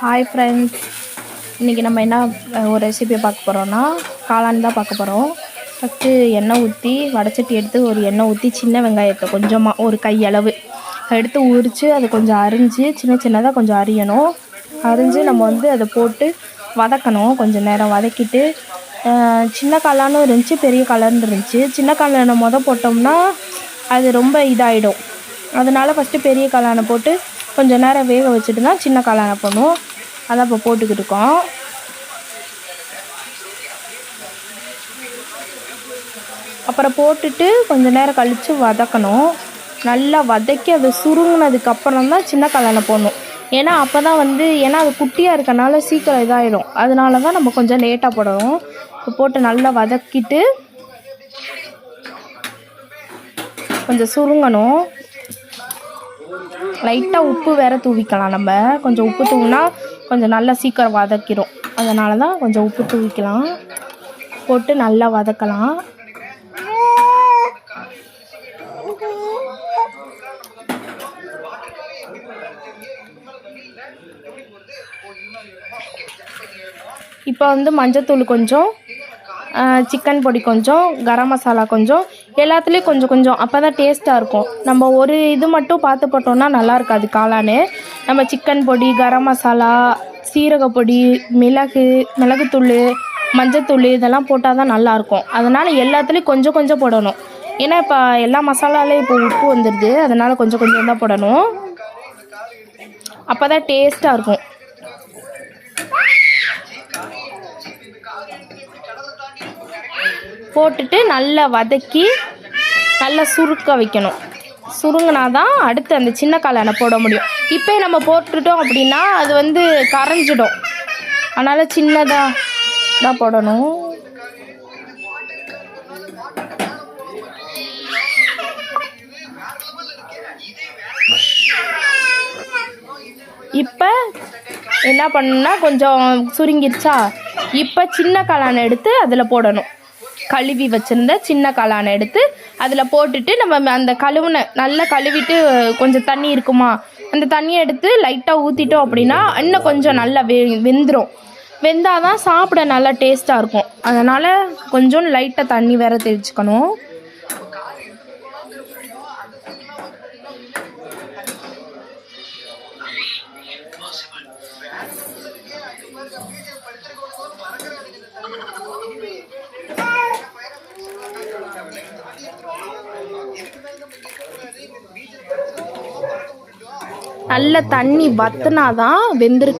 Hi friends, இன்றைக்கி நம்ம என்ன ஒரு ரெசிபியை பார்க்க போகிறோன்னா காளான் தான் பார்க்க போகிறோம். ஃபஸ்ட்டு எண்ணெய் ஊற்றி வடைச்சட்டி எடுத்து ஒரு எண்ணெய் ஊற்றி சின்ன வெங்காயத்தை கொஞ்சமாக ஒரு கையளவு எடுத்து உரித்து அதை கொஞ்சம் அரிஞ்சு சின்ன சின்னதாக கொஞ்சம் அரியணும். அரிஞ்சு நம்ம அதை போட்டு வதக்கணும். கொஞ்சம் நேரம் வதக்கிட்டு சின்ன காளானும் இருந்துச்சு, பெரிய காளான் இருந்துச்சு. சின்ன காளானை போட்டோம்னா அது ரொம்ப இதாகிடும். அதனால் ஃபஸ்ட்டு பெரிய காளானை போட்டு கொஞ்சம் நேரம் வேக வச்சுட்டு தான் சின்ன காளானை போடணும். அதை இப்போ போட்டுக்கிட்டு இருக்கோம். அப்புறம் போட்டுட்டு கொஞ்சம் நேரம் கழித்து வதக்கணும். நல்லா வதக்கி அதை சுருங்கினதுக்கப்புறம் தான் சின்ன காளானை போடணும். ஏன்னா அப்போ தான் ஏன்னா அது குட்டியாக இருக்கனால சீக்கிரம் இதாகிடும். அதனால தான் நம்ம கொஞ்சம் லேட்டாக போடணும். இப்போ போட்டு நல்லா வதக்கிட்டு கொஞ்சம் சுருங்கணும். லைட்டாக உப்பு வேறு தூவிக்கலாம். நம்ம கொஞ்சம் உப்பு தூவினா கொஞ்சம் நல்லா சீக்கிரம் வதக்கிடும். அதனால தான் கொஞ்சம் உப்பு தூவிக்கலாம். போட்டு நல்லா வதக்கலாம். இப்போ மஞ்சத்தூள் கொஞ்சம், சிக்கன் பொடி கொஞ்சம், கரம் மசாலா கொஞ்சம், எல்லாத்துலேயும் கொஞ்சம் கொஞ்சம். அப்போ தான் டேஸ்ட்டாக இருக்கும். நம்ம ஒரு இது மட்டும் பார்த்து போட்டோம்னா நல்லா இருக்காது காளான். நம்ம சிக்கன் பொடி, கரம் மசாலா, சீரகப்பொடி, மிளகுத்தூள், மஞ்சத்தூள் இதெல்லாம் போட்டால் தான் நல்லாயிருக்கும். அதனால் எல்லாத்துலேயும் கொஞ்சம் கொஞ்சம் போடணும். ஏன்னா இப்போ எல்லா மசாலாலேயும் இப்போ உப்பு வந்துடுது. அதனால் கொஞ்சம் கொஞ்சம் தான் போடணும். அப்போ தான் டேஸ்ட்டாக இருக்கும். போட்டுட்டு நல்லா வதக்கி நல்லா சுருக்க வைக்கணும். சுருங்கினா தான் அடுத்து அந்த சின்ன காளானை போட முடியும். இப்போ நம்ம போட்டுட்டோம் அப்படின்னா அது கரைஞ்சிடும். அதனால் சின்னதாக தான் போடணும். இப்போ என்ன பண்ணுன்னா கொஞ்சம் சுருங்கிடுச்சா, இப்போ சின்ன காளானை எடுத்து அதில் போடணும். கழுவி வச்சுருந்த சின்ன காளானை எடுத்து அதில் போட்டுட்டு நம்ம அந்த நல்லா கழுவிட்டு கொஞ்சம் தண்ணி இருக்குமா, அந்த தண்ணியை எடுத்து லைட்டாக ஊற்றிட்டோம் அப்படின்னா இன்னும் கொஞ்சம் நல்லா வெந்துடும். வெந்தால் தான் சாப்பிட நல்லா டேஸ்ட்டாக இருக்கும். அதனால் கொஞ்சம் லைட்டாக தண்ணி வேறு தெளிச்சுக்கணும். நல்ல தண்ணி வற்றினாதான் வெந்திருக்கு.